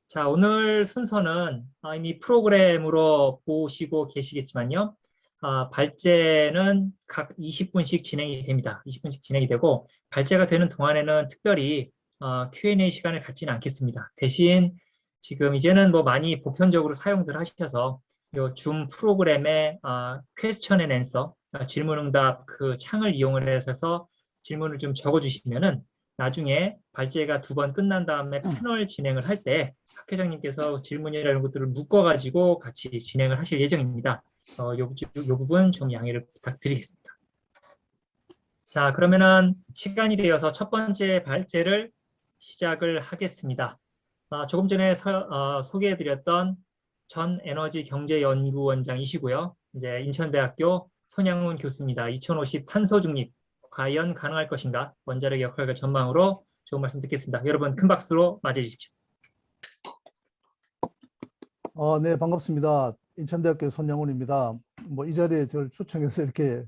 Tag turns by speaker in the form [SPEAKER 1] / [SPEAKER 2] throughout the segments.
[SPEAKER 1] 자, 오늘 순서는 이미 프로그램으로 보시고 계시겠지만요. 발제는 각 20분씩 진행이 됩니다. 20분씩 진행이 되고, 발제가 되는 동안에는 특별히 Q&A 시간을 갖지는 않겠습니다. 대신 지금 이제는 뭐 많이 보편적으로 사용들 하셔서 요 줌 프로그램의 퀘스천 앤 앤서, 질문응답 그 창을 이용을 해서 질문을 좀 적어주시면은 나중에 발제가 2번 끝난 다음에 패널 진행을 할 때 박 회장님께서 질문이나 이런 것들을 묶어가지고 같이 진행을 하실 예정입니다. 요 부분 좀 양해를 부탁드리겠습니다. 자, 그러면은 시간이 되어서 첫 번째 발제를 시작을 하겠습니다. 조금 전에 소개해드렸던 전 에너지 경제연구원장이시고요. 이제 인천대학교 손양훈 교수입니다. 2050 탄소 중립 과연 가능할 것인가? 원자력 역할과 전망으로 좋은 말씀 듣겠습니다. 여러분 큰 박수로 맞이해 주십시오.
[SPEAKER 2] 네, 반갑습니다. 인천대학교 손양훈입니다. 이 자리에 저를 초청해서 이렇게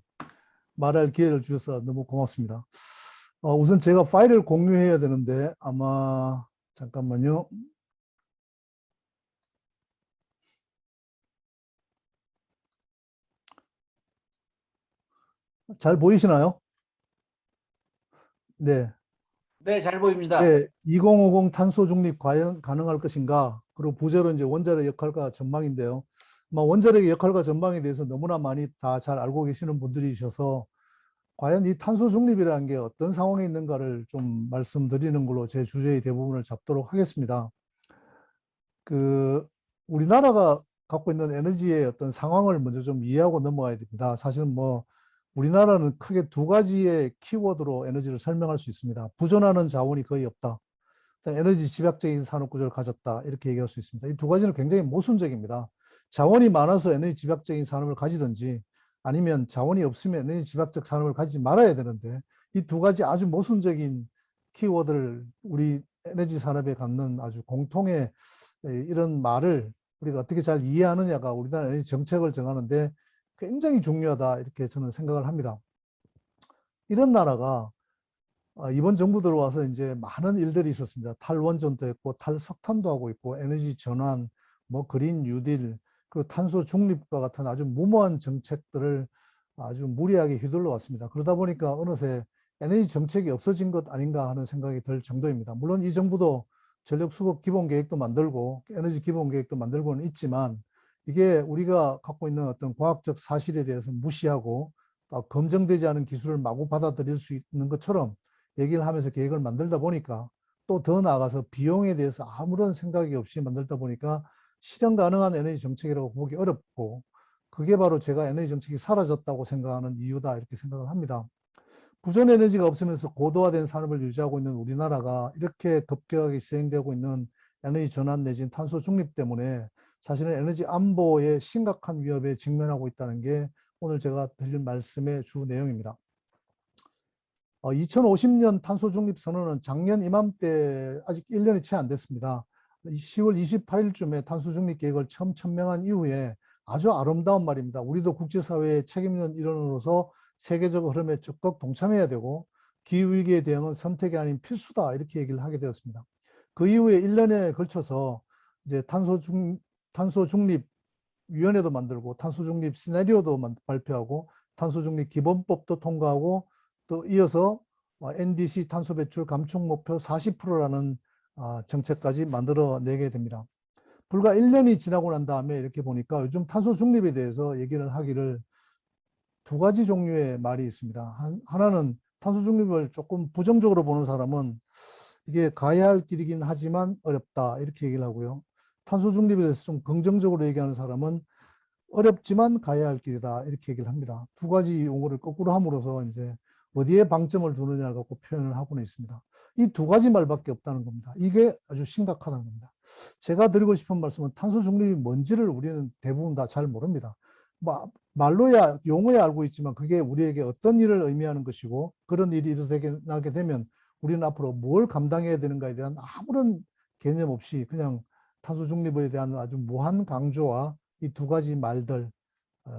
[SPEAKER 2] 말할 기회를 주셔서 너무 고맙습니다. 우선 제가 파일을 공유해야 되는데 아마 잠깐만요. 잘 보이시나요? 네.
[SPEAKER 3] 네, 잘 보입니다.
[SPEAKER 2] 네, 2050 탄소 중립 과연 가능할 것인가? 그리고 부제로 이제 원자력 역할과 전망인데요. 원자력의 역할과 전망에 대해서 너무나 많이 다 잘 알고 계시는 분들이셔서 과연 이 탄소 중립이라는 게 어떤 상황에 있는가를 좀 말씀드리는 걸로 제 주제의 대부분을 잡도록 하겠습니다. 우리나라가 갖고 있는 에너지의 어떤 상황을 먼저 좀 이해하고 넘어가야 됩니다. 사실은 우리나라는 크게 2가지의 키워드로 에너지를 설명할 수 있습니다. 부존하는 자원이 거의 없다. 에너지 집약적인 산업 구조를 가졌다. 이렇게 얘기할 수 있습니다. 이 2가지는 굉장히 모순적입니다. 자원이 많아서 에너지 집약적인 산업을 가지든지 아니면 자원이 없으면 에너지 집약적 산업을 가지지 말아야 되는데 이 2가지 아주 모순적인 키워드를 우리 에너지 산업에 갖는 아주 공통의 이런 말을 우리가 어떻게 잘 이해하느냐가 우리나라 에너지 정책을 정하는데 굉장히 중요하다 이렇게 저는 생각을 합니다. 이런 나라가 이번 정부 들어와서 이제 많은 일들이 있었습니다. 탈원전도 했고 탈석탄도 하고 있고 에너지 전환, 그린 뉴딜, 그리고 탄소 중립과 같은 아주 무모한 정책들을 아주 무리하게 휘둘러 왔습니다. 그러다 보니까 어느새 에너지 정책이 없어진 것 아닌가 하는 생각이 들 정도입니다. 물론 이 정부도 전력 수급 기본 계획도 만들고 에너지 기본 계획도 만들고는 있지만 이게 우리가 갖고 있는 어떤 과학적 사실에 대해서 무시하고 검증되지 않은 기술을 마구 받아들일 수 있는 것처럼 얘기를 하면서 계획을 만들다 보니까 또 더 나아가서 비용에 대해서 아무런 생각이 없이 만들다 보니까 실현 가능한 에너지 정책이라고 보기 어렵고 그게 바로 제가 에너지 정책이 사라졌다고 생각하는 이유다 이렇게 생각을 합니다. 부전 에너지가 없으면서 고도화된 산업을 유지하고 있는 우리나라가 이렇게 급격하게 시행되고 있는 에너지 전환 내지는 탄소 중립 때문에 사실은 에너지 안보에 심각한 위협에 직면하고 있다는 게 오늘 제가 드릴 말씀의 주 내용입니다. 2050년 탄소 중립 선언은 작년 이맘때 아직 1년이 채 안 됐습니다. 10월 28일쯤에 탄소 중립 계획을 처음 천명한 이후에 아주 아름다운 말입니다. 우리도 국제사회의 책임 있는 일원으로서 세계적 흐름에 적극 동참해야 되고 기후위기에 대응은 선택이 아닌 필수다 이렇게 얘기를 하게 되었습니다. 그 이후에 1년에 걸쳐서 이제 탄소 중립 위원회도 만들고 탄소 중립 시나리오도 발표하고 탄소 중립 기본법도 통과하고 또 이어서 NDC 탄소 배출 감축 목표 40%라는 정책까지 만들어내게 됩니다. 불과 1년이 지나고 난 다음에 이렇게 보니까 요즘 탄소 중립에 대해서 얘기를 하기를 2가지 종류의 말이 있습니다. 하나는 탄소 중립을 조금 부정적으로 보는 사람은 이게 가야 할 길이긴 하지만 어렵다 이렇게 얘기를 하고요. 탄소 중립에 대해서 좀 긍정적으로 얘기하는 사람은 어렵지만 가야 할 길이다 이렇게 얘기를 합니다. 2가지 용어를 거꾸로 함으로써 이제 어디에 방점을 두느냐를 갖고 표현을 하고는 있습니다. 이 2가지 말밖에 없다는 겁니다. 이게 아주 심각하다는 겁니다. 제가 드리고 싶은 말씀은 탄소 중립이 뭔지를 우리는 대부분 다 잘 모릅니다. 말로야 용어야 알고 있지만 그게 우리에게 어떤 일을 의미하는 것이고 그런 일이 일어나게 되면 우리는 앞으로 뭘 감당해야 되는가에 대한 아무런 개념 없이 그냥 탄소 중립에 대한 아주 무한 강조와 이 2가지 말들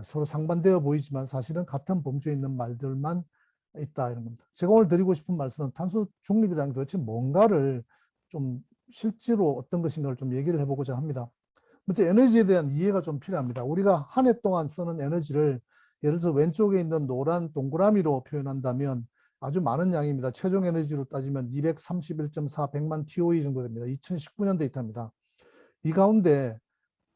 [SPEAKER 2] 서로 상반되어 보이지만 사실은 같은 범주에 있는 말들만 있다 이런 겁니다. 제가 오늘 드리고 싶은 말씀은 탄소 중립이라는 게 도대체 뭔가를 좀 실제로 어떤 것인가를 좀 얘기를 해보고자 합니다. 먼저 에너지에 대한 이해가 좀 필요합니다. 우리가 한 해 동안 쓰는 에너지를 예를 들어서 왼쪽에 있는 노란 동그라미로 표현한다면 아주 많은 양입니다. 최종 에너지로 따지면 231.4 100만 TOE 정도 됩니다. 2019년 데이터입니다. 이 가운데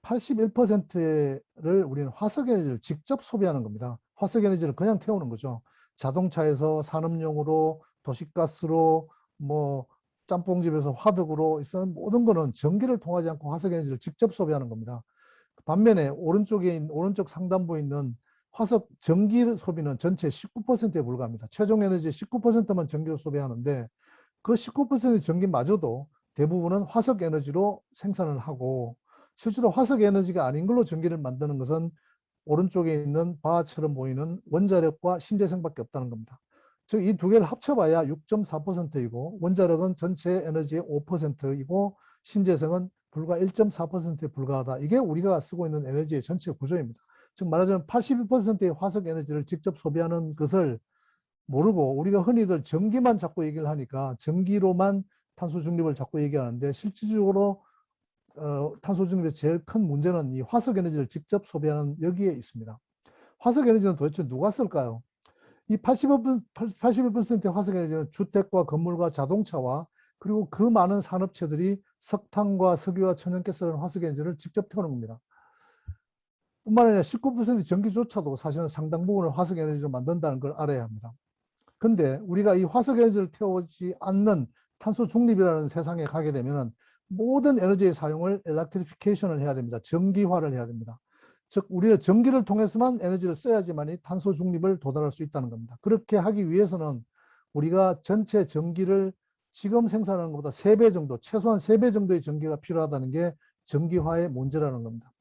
[SPEAKER 2] 81%를 우리는 화석 에너지를 직접 소비하는 겁니다. 화석 에너지를 그냥 태우는 거죠. 자동차에서 산업용으로, 도시가스로, 뭐 짬뽕집에서 화덕으로 쓰는 모든 거는 전기를 통하지 않고 화석 에너지를 직접 소비하는 겁니다. 반면에 오른쪽 상단부에 있는 화석 전기 소비는 전체 19%에 불과합니다. 최종 에너지의 19%만 전기를 소비하는데 그 19% 전기마저도 대부분은 화석 에너지로 생산을 하고, 실제로 화석 에너지가 아닌 걸로 전기를 만드는 것은 오른쪽에 있는 바처럼 보이는 원자력과 신재생밖에 없다는 겁니다. 즉 이 두 개를 합쳐봐야 6.4%이고 원자력은 전체 에너지의 5%이고 신재생은 불과 1.4%에 불과하다. 이게 우리가 쓰고 있는 에너지의 전체 구조입니다. 즉 말하자면 81%의 화석 에너지를 직접 소비하는 것을 모르고 우리가 흔히들 전기만 자꾸 얘기를 하니까 전기로만 탄소 중립을 자꾸 얘기하는데, 실질적으로 탄소 중립의 제일 큰 문제는 이 화석 에너지를 직접 소비하는 여기에 있습니다. 화석 에너지는 도대체 누가 쓸까요? 이 81%의 화석 에너지는 주택과 건물과 자동차와 그리고 그 많은 산업체들이 석탄과 석유와 천연가스라는 화석 에너지를 직접 태우는 겁니다. 뿐만 아니라 19% 전기조차도 사실은 상당 부분을 화석 에너지로 만든다는 걸 알아야 합니다. 근데 우리가 이 화석 에너지를 태우지 않는 탄소 중립이라는 세상에 가게 되면 모든 에너지의 사용을 엘렉트리피케이션을 해야 됩니다. 전기화를 해야 됩니다. 즉 우리가 전기를 통해서만 에너지를 써야지만이 탄소 중립을 도달할 수 있다는 겁니다. 그렇게 하기 위해서는 우리가 전체 전기를 지금 생산하는 것보다 3배 정도, 최소한 3배 정도의 전기가 필요하다는 게 전기화의 문제라는 겁니다.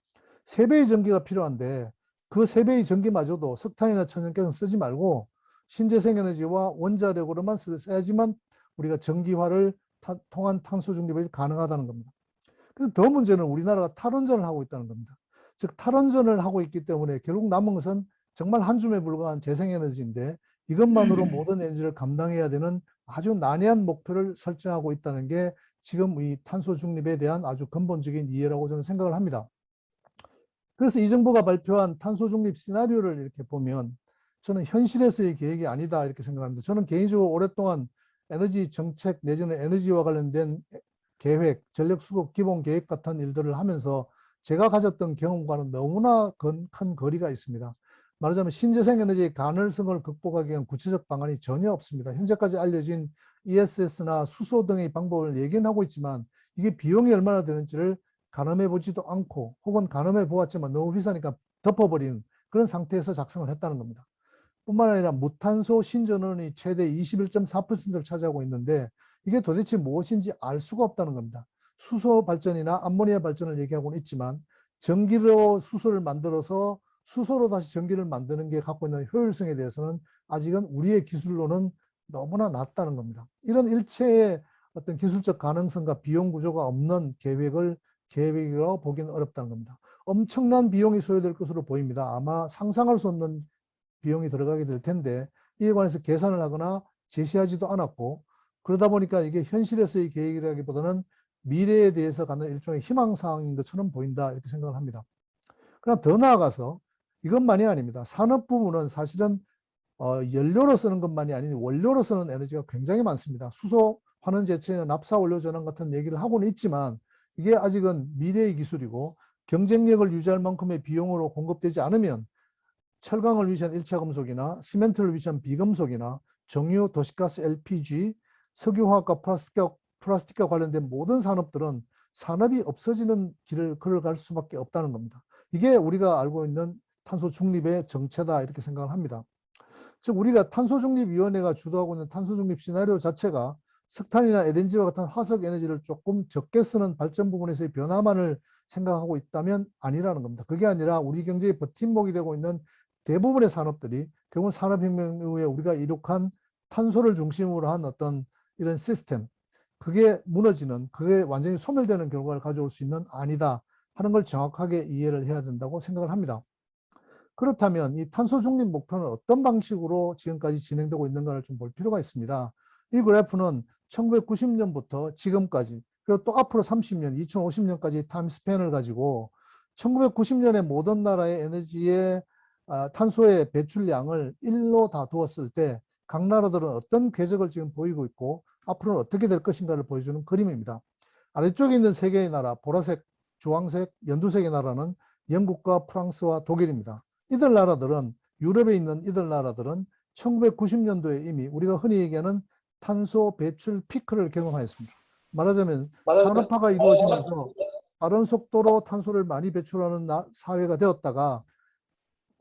[SPEAKER 2] 3배의 전기가 필요한데 그 3배의 전기마저도 석탄이나 천연가스는 쓰지 말고 신재생 에너지와 원자력으로만 써야지만 우리가 전기화를 통한 탄소 중립이 가능하다는 겁니다. 근데 더 문제는 우리나라가 탈원전을 하고 있다는 겁니다. 즉 탈원전을 하고 있기 때문에 결국 남은 것은 정말 한 줌에 불과한 재생에너지인데 이것만으로 모든 에너지를 감당해야 되는 아주 난해한 목표를 설정하고 있다는 게 지금 이 탄소 중립에 대한 아주 근본적인 이해라고 저는 생각을 합니다. 그래서 이 정부가 발표한 탄소 중립 시나리오를 이렇게 보면 저는 현실에서의 계획이 아니다 이렇게 생각합니다. 저는 개인적으로 오랫동안 에너지 정책 내지는 에너지와 관련된 계획, 전력 수급 기본 계획 같은 일들을 하면서 제가 가졌던 경험과는 너무나 큰 거리가 있습니다. 말하자면 신재생 에너지의 가능성을 극복하기 위한 구체적 방안이 전혀 없습니다. 현재까지 알려진 ESS나 수소 등의 방법을 얘기는 하고 있지만 이게 비용이 얼마나 되는지를 가늠해 보지도 않고, 혹은 가늠해 보았지만 너무 비싸니까 덮어버리는 그런 상태에서 작성을 했다는 겁니다. 뿐만 아니라 무탄소 신전원이 최대 21.4%를 차지하고 있는데 이게 도대체 무엇인지 알 수가 없다는 겁니다. 수소 발전이나 암모니아 발전을 얘기하고는 있지만 전기로 수소를 만들어서 수소로 다시 전기를 만드는 게 갖고 있는 효율성에 대해서는 아직은 우리의 기술로는 너무나 낮다는 겁니다. 이런 일체의 어떤 기술적 가능성과 비용 구조가 없는 계획이라고 보기는 어렵다는 겁니다. 엄청난 비용이 소요될 것으로 보입니다. 아마 상상할 수 없는 비용이 들어가게 될 텐데 이에 관해서 계산을 하거나 제시하지도 않았고, 그러다 보니까 이게 현실에서의 계획이라기보다는 미래에 대해서 갖는 일종의 희망사항인 것처럼 보인다 이렇게 생각을 합니다. 그러나 더 나아가서 이것만이 아닙니다. 산업 부문은 사실은 연료로 쓰는 것만이 아닌 원료로 쓰는 에너지가 굉장히 많습니다. 수소, 환원 제체나 납사 원료 전환 같은 얘기를 하고는 있지만 이게 아직은 미래의 기술이고 경쟁력을 유지할 만큼의 비용으로 공급되지 않으면 철강을 위시한 1차 금속이나 시멘트를 위시한 비금속이나 정유, 도시가스, LPG, 석유화학과 플라스틱과 관련된 모든 산업들은 산업이 없어지는 길을 걸어갈 수밖에 없다는 겁니다. 이게 우리가 알고 있는 탄소 중립의 정체다 이렇게 생각을 합니다. 즉 우리가 탄소중립위원회가 주도하고 있는 탄소중립 시나리오 자체가 석탄이나 LNG와 같은 화석 에너지를 조금 적게 쓰는 발전 부분에서의 변화만을 생각하고 있다면 아니라는 겁니다. 그게 아니라 우리 경제의 버팀목이 되고 있는 대부분의 산업들이 결국 산업혁명 이후에 우리가 이룩한 탄소를 중심으로 한 어떤 이런 시스템, 그게 무너지는, 그게 완전히 소멸되는 결과를 가져올 수 있는 아니다 하는 걸 정확하게 이해를 해야 된다고 생각을 합니다. 그렇다면 이 탄소 중립 목표는 어떤 방식으로 지금까지 진행되고 있는가를 좀 볼 필요가 있습니다. 이 그래프는 1990년부터 지금까지 그리고 또 앞으로 30년, 2050년까지 타임 스팬을 가지고 1990년에 모든 나라의 에너지의 탄소의 배출량을 1로 다 두었을 때 각 나라들은 어떤 궤적을 지금 보이고 있고 앞으로는 어떻게 될 것인가를 보여주는 그림입니다. 아래쪽에 있는 세 개의 나라, 보라색, 주황색, 연두색의 나라는 영국과 프랑스와 독일입니다. 이들 나라들은, 유럽에 있는 이들 나라들은 1990년도에 이미 우리가 흔히 얘기하는 탄소 배출 피크를 경험하였습니다. 말하자면 산업화가 이루어지면서 빠른 속도로 탄소를 많이 배출하는 사회가 되었다가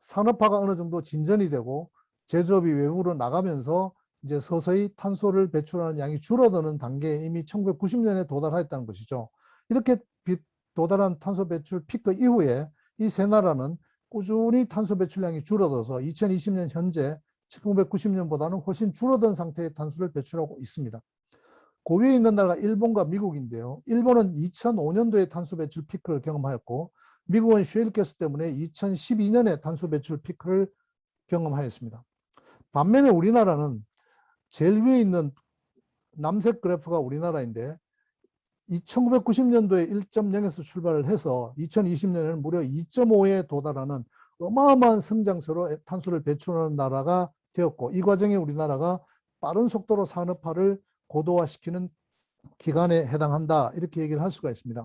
[SPEAKER 2] 산업화가 어느 정도 진전이 되고 제조업이 외부로 나가면서 이제 서서히 탄소를 배출하는 양이 줄어드는 단계에 이미 1990년에 도달하였다는 것이죠. 이렇게 도달한 탄소 배출 피크 이후에 이 세 나라는 꾸준히 탄소 배출량이 줄어들어서 2020년 현재 1990년보다는 훨씬 줄어든 상태의 탄소를 배출하고 있습니다. 그 위에 있는 나라가 일본과 미국인데요. 일본은 2005년도에 탄소 배출 피크를 경험하였고 미국은 셰일가스 때문에 2012년에 탄소 배출 피크를 경험하였습니다. 반면에 우리나라는 제일 위에 있는 남색 그래프가 우리나라인데 1990년도에 1.0에서 출발을 해서 2020년에는 무려 2.5에 도달하는 어마어마한 성장세로 탄소를 배출하는 나라가 되었고 이 과정에 우리나라가 빠른 속도로 산업화를 고도화시키는 기간에 해당한다 이렇게 얘기를 할 수가 있습니다.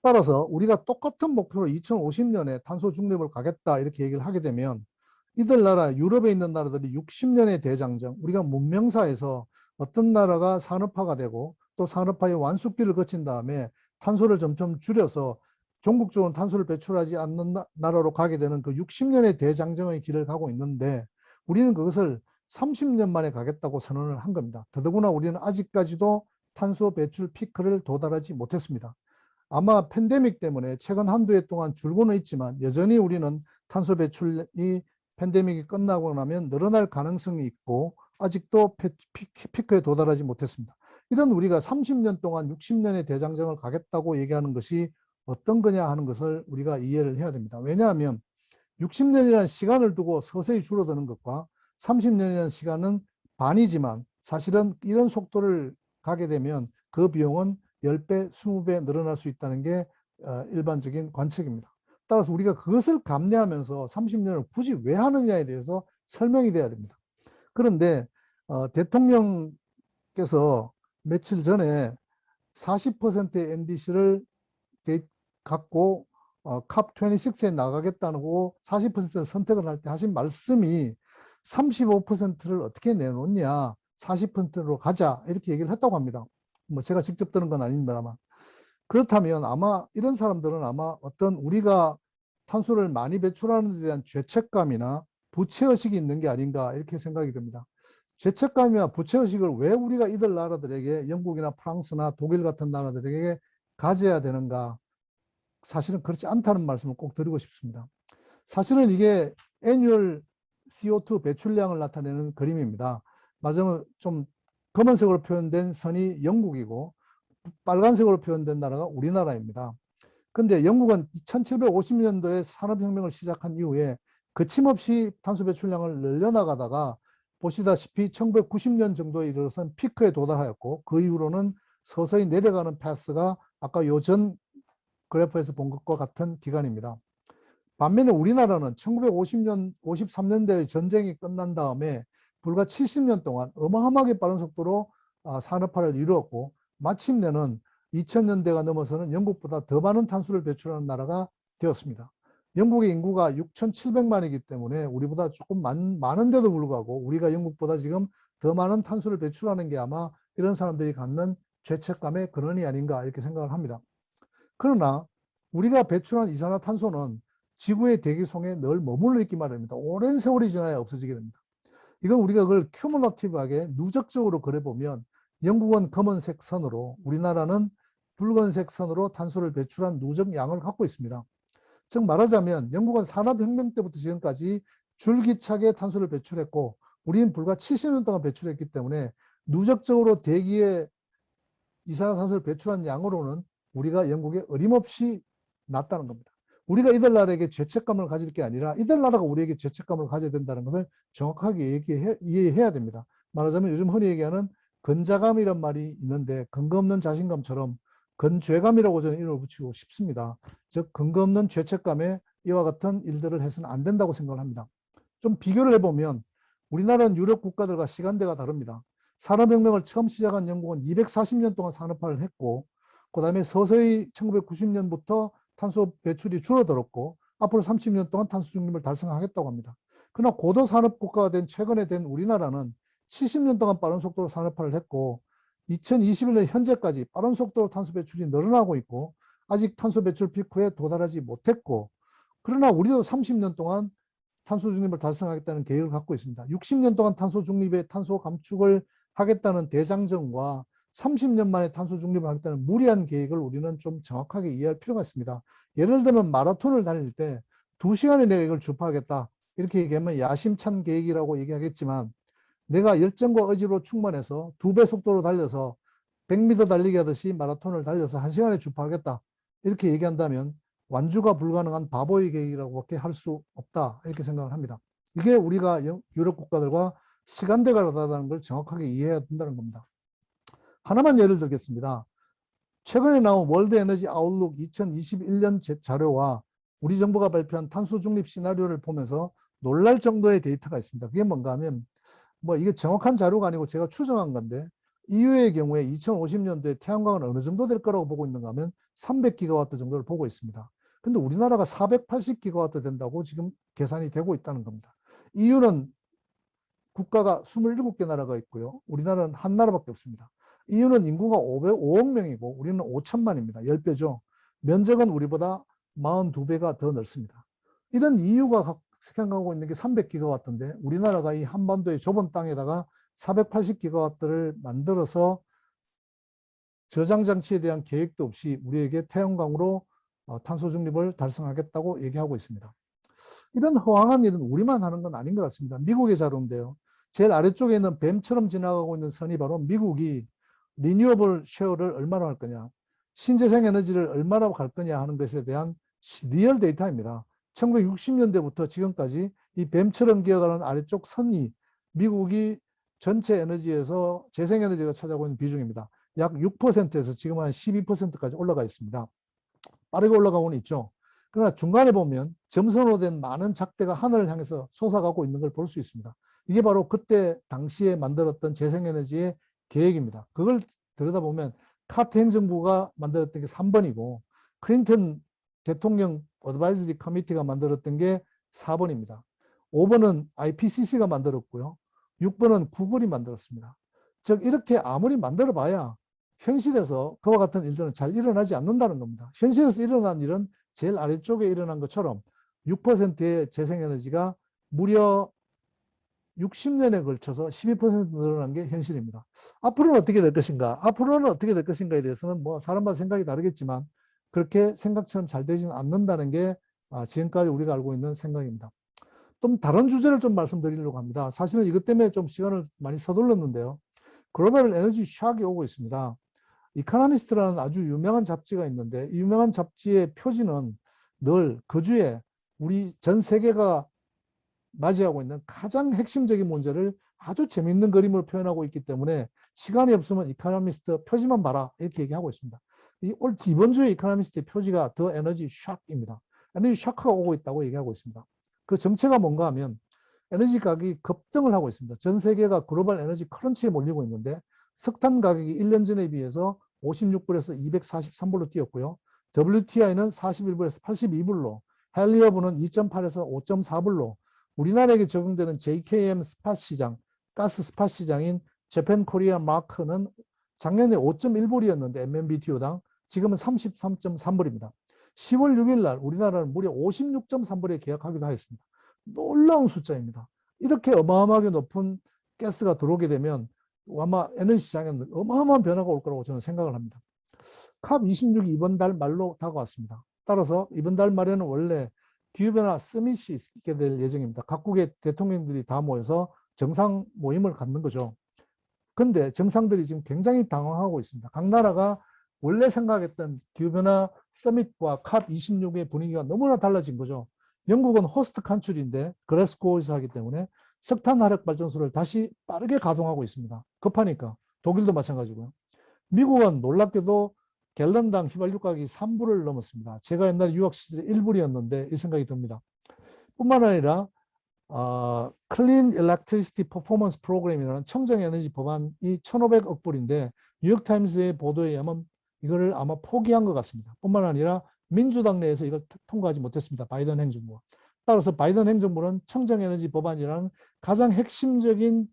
[SPEAKER 2] 따라서 우리가 똑같은 목표로 2050년에 탄소 중립을 가겠다 이렇게 얘기를 하게 되면 이들 나라, 유럽에 있는 나라들이 60년의 대장정, 우리가 문명사에서 어떤 나라가 산업화가 되고 또 산업화의 완숙기를 거친 다음에 탄소를 점점 줄여서 전국적으로 탄소를 배출하지 않는 나라로 가게 되는 그 60년의 대장정의 길을 가고 있는데 우리는 그것을 30년 만에 가겠다고 선언을 한 겁니다. 더더구나 우리는 아직까지도 탄소 배출 피크를 도달하지 못했습니다. 아마 팬데믹 때문에 최근 한두 해 동안 줄고는 있지만 여전히 우리는 탄소 배출이 팬데믹이 끝나고 나면 늘어날 가능성이 있고 아직도 피크에 도달하지 못했습니다. 이런 우리가 30년 동안 60년의 대장정을 가겠다고 얘기하는 것이 어떤 거냐 하는 것을 우리가 이해를 해야 됩니다. 왜냐하면 60년이라는 시간을 두고 서서히 줄어드는 것과 30년이라는 시간은 반이지만 사실은 이런 속도를 가게 되면 그 비용은 10배, 20배 늘어날 수 있다는 게 일반적인 관측입니다. 따라서 우리가 그것을 감내하면서 30년을 굳이 왜 하느냐에 대해서 설명이 돼야 됩니다. 그런데 대통령께서 며칠 전에 40%의 NDC를 갖고 컵26에 나가겠다고 40%를 선택을 할 때 하신 말씀이 35%를 어떻게 내놓냐, 40%로 가자 이렇게 얘기를 했다고 합니다. 뭐 제가 직접 들은 건 아닙니다만. 그렇다면 아마 이런 사람들은 아마 어떤 우리가 탄소를 많이 배출하는 데 대한 죄책감이나 부채의식이 있는 게 아닌가 이렇게 생각이 듭니다. 죄책감이나 부채의식을 왜 우리가 이들 나라들에게 영국이나 프랑스나 독일 같은 나라들에게 가져야 되는가? 사실은 그렇지 않다는 말씀을 꼭 드리고 싶습니다. 사실은 이게 애뉴얼 CO2 배출량을 나타내는 그림입니다. 맞으면 좀 검은색으로 표현된 선이 영국이고 빨간색으로 표현된 나라가 우리나라입니다. 근데 영국은 1750년도에 산업혁명을 시작한 이후에 거침없이 탄소 배출량을 늘려나가다가 보시다시피 1990년 정도에 이르러선 피크에 도달하였고 그 이후로는 서서히 내려가는 패스가 아까 요전 그래프에서 본 것과 같은 기간입니다. 반면에 우리나라는 1950년, 53년대의 전쟁이 끝난 다음에 불과 70년 동안 어마어마하게 빠른 속도로 산업화를 이루었고 마침내는 2000년대가 넘어서는 영국보다 더 많은 탄소를 배출하는 나라가 되었습니다. 영국의 인구가 6,700만이기 때문에 우리보다 조금 많은데도 불구하고 우리가 영국보다 지금 더 많은 탄소를 배출하는 게 아마 이런 사람들이 갖는 죄책감의 근원이 아닌가 이렇게 생각을 합니다. 그러나 우리가 배출한 이산화탄소는 지구의 대기속에 늘 머물러 있기 마련입니다. 오랜 세월이 지나야 없어지게 됩니다. 이건 우리가 그걸 큐뮬러티브하게 누적적으로 그려보면 영국은 검은색 선으로 우리나라는 붉은색 선으로 탄소를 배출한 누적 양을 갖고 있습니다. 즉 말하자면 영국은 산업혁명 때부터 지금까지 줄기차게 탄소를 배출했고 우리는 불과 70년 동안 배출했기 때문에 누적적으로 대기에 이산화탄소를 배출한 양으로는 우리가 영국에 어림없이 낮다는 겁니다. 우리가 이들 나라에게 죄책감을 가질 게 아니라 이들 나라가 우리에게 죄책감을 가져야 된다는 것을 정확하게 이해해야 됩니다. 말하자면 요즘 흔히 얘기하는 근자감이란 말이 있는데 근거 없는 자신감처럼 근죄감이라고 저는 이름을 붙이고 싶습니다. 즉 근거 없는 죄책감에 이와 같은 일들을 해서는 안 된다고 생각을 합니다. 좀 비교를 해보면 우리나라는 유럽 국가들과 시간대가 다릅니다. 산업혁명을 처음 시작한 영국은 240년 동안 산업화를 했고 그 다음에 서서히 1990년부터 탄소 배출이 줄어들었고 앞으로 30년 동안 탄소 중립을 달성하겠다고 합니다. 그러나 고도 산업 국가가 된 최근에 된 우리나라는 70년 동안 빠른 속도로 산업화를 했고 2021년 현재까지 빠른 속도로 탄소 배출이 늘어나고 있고 아직 탄소 배출 피크에 도달하지 못했고 그러나 우리도 30년 동안 탄소 중립을 달성하겠다는 계획을 갖고 있습니다. 60년 동안 탄소 중립의 탄소 감축을 하겠다는 대장정과 30년 만에 탄소 중립을 하겠다는 무리한 계획을 우리는 좀 정확하게 이해할 필요가 있습니다. 예를 들면 마라톤을 달릴 때 2시간에 내가 이걸 주파하겠다 이렇게 얘기하면 야심찬 계획이라고 얘기하겠지만 내가 열정과 의지로 충만해서 2배 속도로 달려서 100m 달리기 하듯이 마라톤을 달려서 1시간에 주파하겠다 이렇게 얘기한다면 완주가 불가능한 바보의 계획이라고밖에 할 수 없다 이렇게 생각을 합니다. 이게 우리가 유럽 국가들과 시간대가 다르다는 걸 정확하게 이해해야 된다는 겁니다. 하나만 예를 들겠습니다. 최근에 나온 월드 에너지 아웃룩 2021년 자료와 우리 정부가 발표한 탄소 중립 시나리오를 보면서 놀랄 정도의 데이터가 있습니다. 그게 뭔가 하면 뭐 이게 정확한 자료가 아니고 제가 추정한 건데 EU의 경우에 2050년도에 태양광은 어느 정도 될 거라고 보고 있는가 하면 300기가와트 정도를 보고 있습니다. 근데 우리나라가 480기가와트 된다고 지금 계산이 되고 있다는 겁니다. EU는 국가가 27개 나라가 있고요. 우리나라는 한 나라밖에 없습니다. EU는 인구가 5억 명이고 우리는 5천만입니다. 10배죠. 면적은 우리보다 42배가 더 넓습니다. 이런 EU가 생각하고 있는 게 300기가와트인데 우리나라가 이 한반도의 좁은 땅에다가 480기가와트를 만들어서 저장 장치에 대한 계획도 없이 우리에게 태양광으로 탄소 중립을 달성하겠다고 얘기하고 있습니다. 이런 허황한 일은 우리만 하는 건 아닌 것 같습니다. 미국의 자료인데요. 제일 아래쪽에 있는 뱀처럼 지나가고 있는 선이 바로 미국이 리뉴어블 쉐어를 얼마나 할 거냐, 신재생 에너지를 얼마나 갈 거냐 하는 것에 대한 리얼 데이터입니다. 1960년대부터 지금까지 이 뱀처럼 기어가는 아래쪽 선이 미국이 전체 에너지에서 재생에너지가 차지하고 있는 비중입니다. 약 6%에서 지금 한 12%까지 올라가 있습니다. 빠르게 올라가고는 있죠. 그러나 중간에 보면 점선으로 된 많은 작대가 하늘을 향해서 솟아가고 있는 걸 볼 수 있습니다. 이게 바로 그때 당시에 만들었던 재생에너지의 계획입니다. 그걸 들여다보면 카트 행정부가 만들었던 게 3번이고 클린턴 대통령 어드바이저리 커미티가 만들었던 게 4번입니다. 5번은 IPCC가 만들었고요. 6번은 구글이 만들었습니다. 즉 이렇게 아무리 만들어 봐야 현실에서 그와 같은 일들은 잘 일어나지 않는다는 겁니다. 현실에서 일어난 일은 제일 아래쪽에 일어난 것처럼 6%의 재생에너지가 무려 60년에 걸쳐서 12% 늘어난 게 현실입니다. 앞으로는 어떻게 될 것인가? 앞으로는 어떻게 될 것인가에 대해서는 뭐 사람마다 생각이 다르겠지만 그렇게 생각처럼 잘 되지는 않는다는 게 지금까지 우리가 알고 있는 생각입니다. 좀 다른 주제를 좀 말씀드리려고 합니다. 사실은 이것 때문에 좀 시간을 많이 서둘렀는데요. 글로벌 에너지 샥이 오고 있습니다. 이코노미스트라는 아주 유명한 잡지가 있는데 이 유명한 잡지의 표지는 늘 그 주에 우리 전 세계가 맞이하고 있는 가장 핵심적인 문제를 아주 재미있는 그림으로 표현하고 있기 때문에 시간이 없으면 이코노미스트 표지만 봐라 이렇게 얘기하고 있습니다. 이번 주에 이코노미스트의 표지가 더 에너지 샥입니다. 에너지 샤크가 오고 있다고 얘기하고 있습니다. 그 정체가 뭔가 하면 에너지 가격이 급등을 하고 있습니다. 전 세계가 글로벌 에너지 크런치에 몰리고 있는데 석탄 가격이 1년 전에 비해서 56불에서 243불로 뛰었고요. WTI는 41불에서 82불로, 헬리어브는 2.8에서 5.4불로, 우리나라에게 적용되는 JKM 스팟 시장, 가스 스팟 시장인 재팬 코리아 마크는 작년에 5.1불이었는데 MMBTU당 지금은 33.3불입니다. 10월 6일 날 우리나라는 무려 56.3불에 계약하기도 하였습니다. 놀라운 숫자입니다. 이렇게 어마어마하게 높은 가스가 들어오게 되면 아마 에너지 시장에는 어마어마한 변화가 올 거라고 저는 생각을 합니다. 컵26이 이번 달 말로 다가왔습니다. 따라서 이번 달 말에는 원래 기후변화 서밋이 있게 될 예정입니다. 각국의 대통령들이 다 모여서 정상 모임을 갖는 거죠. 근데 정상들이 지금 굉장히 당황하고 있습니다. 각 나라가 원래 생각했던 기후변화 서밋과 컵26의 분위기가 너무나 달라진 거죠. 영국은 호스트 컨트리인데 글래스고에서 하기 때문에 석탄 화력 발전소를 다시 빠르게 가동하고 있습니다. 급하니까. 독일도 마찬가지고요. 미국은 놀랍게도 갤런당 휘발유 가격이 3불을 넘었습니다. 제가 옛날에 유학 시절에 1불이었는데 이 생각이 듭니다. 뿐만 아니라 클린 일렉트리시티 퍼포먼스 프로그램이라는 청정 에너지 법안이 1,500억 불인데 뉴욕타임스의 보도에 의하면 이거를 아마 포기한 것 같습니다. 뿐만 아니라 민주당 내에서 이걸 통과하지 못했습니다. 바이든 행정부가. 따라서 바이든 행정부는 청정 에너지 법안이라는 가장 핵심적인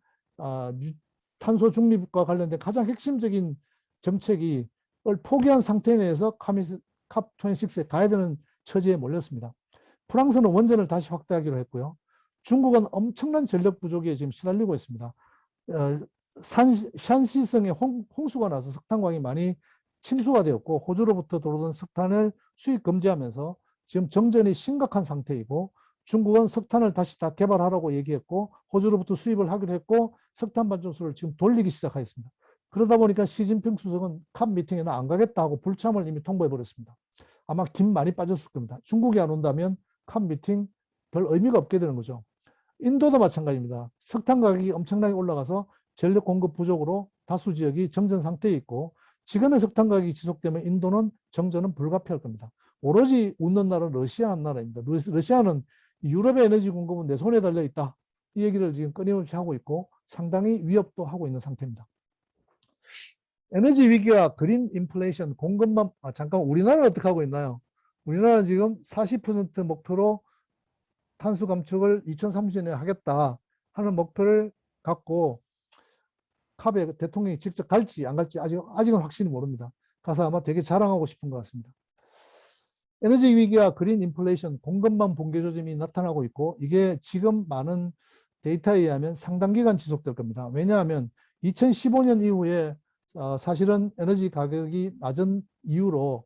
[SPEAKER 2] 탄소 중립과 관련된 가장 핵심적인 정책이 포기한 상태 내에서 컵26에 가야 되는 처지에 몰렸습니다. 프랑스는 원전을 다시 확대하기로 했고요. 중국은 엄청난 전력 부족에 지금 시달리고 있습니다. 샨시성에 홍수가 나서 석탄광이 많이 침수가 되었고 호주로부터 들어오던 석탄을 수입 금지하면서 지금 정전이 심각한 상태이고 중국은 석탄을 다시 다 개발하라고 얘기했고 호주로부터 수입을 하기로 했고 석탄 발전소를 지금 돌리기 시작하였습니다. 그러다 보니까 시진핑 수석은 컵 미팅에는 안 가겠다 하고 불참을 이미 통보해 버렸습니다. 아마 김 많이 빠졌을 겁니다. 중국이 안 온다면 컵 미팅 별 의미가 없게 되는 거죠. 인도도 마찬가지입니다. 석탄 가격이 엄청나게 올라가서 전력 공급 부족으로 다수 지역이 정전 상태에 있고 지금의 석탄 가격이 지속되면 인도는 정전은 불가피할 겁니다. 오로지 웃는 나라는 러시아 한 나라입니다. 러시아는 유럽의 에너지 공급은 내 손에 달려 있다. 이 얘기를 지금 끊임없이 하고 있고 상당히 위협도 하고 있는 상태입니다. 에너지 위기와 그린 인플레이션 공급만 잠깐 우리나라는 어떻게 하고 있나요? 우리나라는 지금 40% 목표로 탄소 감축을 2030년에 하겠다 하는 목표를 갖고 컵에 대통령이 직접 갈지 안 갈지 아직은 확실히 모릅니다. 가서 아마 되게 자랑하고 싶은 것 같습니다. 에너지 위기와 그린 인플레이션 공급망 붕괴 조짐이 나타나고 있고 이게 지금 많은 데이터에 의하면 상당 기간 지속될 겁니다. 왜냐하면 2015년 이후에 사실은 에너지 가격이 낮은 이유로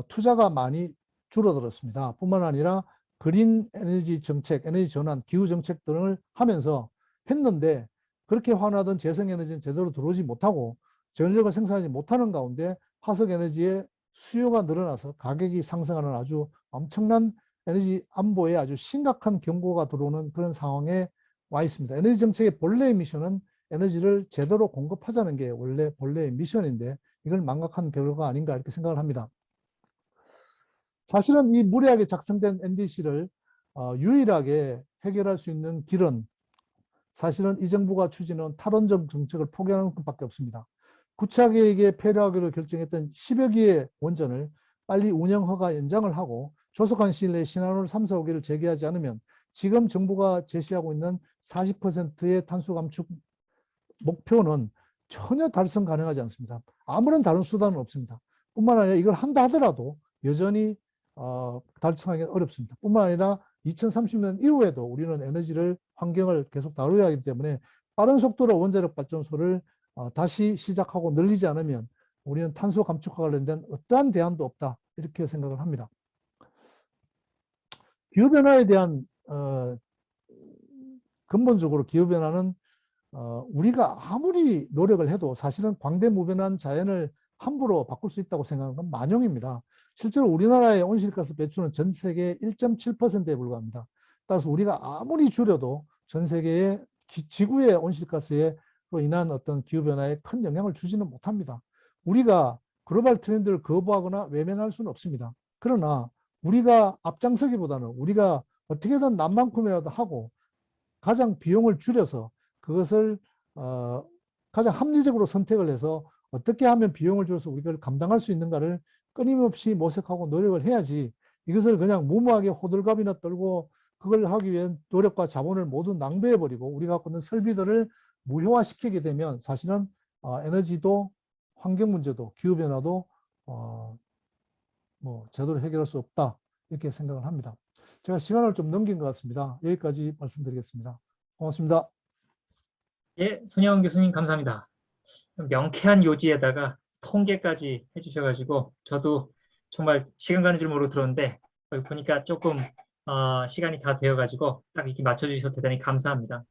[SPEAKER 2] 투자가 많이 줄어들었습니다. 뿐만 아니라 그린 에너지 정책, 에너지 전환, 기후 정책 등을 하면서 했는데 그렇게 환화된 재생에너지는 제대로 들어오지 못하고 전력을 생산하지 못하는 가운데 화석에너지의 수요가 늘어나서 가격이 상승하는 아주 엄청난 에너지 안보에 아주 심각한 경고가 들어오는 그런 상황에 와 있습니다. 에너지 정책의 본래의 미션은 에너지를 제대로 공급하자는 게 원래 본래의 미션인데 이걸 망각한 결과가 아닌가 이렇게 생각을 합니다. 사실은 이 무리하게 작성된 NDC를 유일하게 해결할 수 있는 길은 사실은 이 정부가 추진한 탈원전 정책을 포기하는 것밖에 없습니다. 구차계획에 폐쇄하기로 결정했던 10여 개의 원전을 빨리 운영 허가 연장을 하고 조속한 시일 내에 신한울 3, 4호기를 재개하지 않으면 지금 정부가 제시하고 있는 40%의 탄소 감축 목표는 전혀 달성 가능하지 않습니다. 아무런 다른 수단은 없습니다. 뿐만 아니라 이걸 한다 하더라도 여전히 달성하기 어렵습니다. 뿐만 아니라 2030년 이후에도 우리는 에너지를 환경을 계속 다루어야 하기 때문에 빠른 속도로 원자력 발전소를 다시 시작하고 늘리지 않으면 우리는 탄소 감축과 관련된 어떠한 대안도 없다 이렇게 생각을 합니다. 기후변화에 대한 근본적으로 기후변화는 우리가 아무리 노력을 해도 사실은 광대무변한 자연을 함부로 바꿀 수 있다고 생각하는 건 만용입니다. 실제로 우리나라의 온실가스 배출은 전 세계 1.7%에 불과합니다. 따라서 우리가 아무리 줄여도 전 세계의 지구의 온실가스로 인한 어떤 기후변화에 큰 영향을 주지는 못합니다. 우리가 글로벌 트렌드를 거부하거나 외면할 수는 없습니다. 그러나 우리가 앞장서기보다는 우리가 어떻게든 남만큼이라도 하고 가장 비용을 줄여서 그것을 가장 합리적으로 선택을 해서 어떻게 하면 비용을 줄여서 우리가 감당할 수 있는가를 끊임없이 모색하고 노력을 해야지 이것을 그냥 무모하게 호들갑이나 떨고 그걸 하기 위한 노력과 자본을 모두 낭비해버리고 우리가 갖고 있는 설비들을 무효화시키게 되면 사실은 에너지도 환경 문제도 기후변화도 제대로 해결할 수 없다 이렇게 생각을 합니다. 제가 시간을 좀 넘긴 것 같습니다. 여기까지 말씀드리겠습니다. 고맙습니다.
[SPEAKER 1] 예, 손영원 교수님 감사합니다. 명쾌한 요지에다가 통계까지 해주셔가지고 저도 정말 시간 가는 줄 모르고 들었는데 보니까 조금 시간이 다 되어가지고 딱 이렇게 맞춰주셔서 대단히 감사합니다.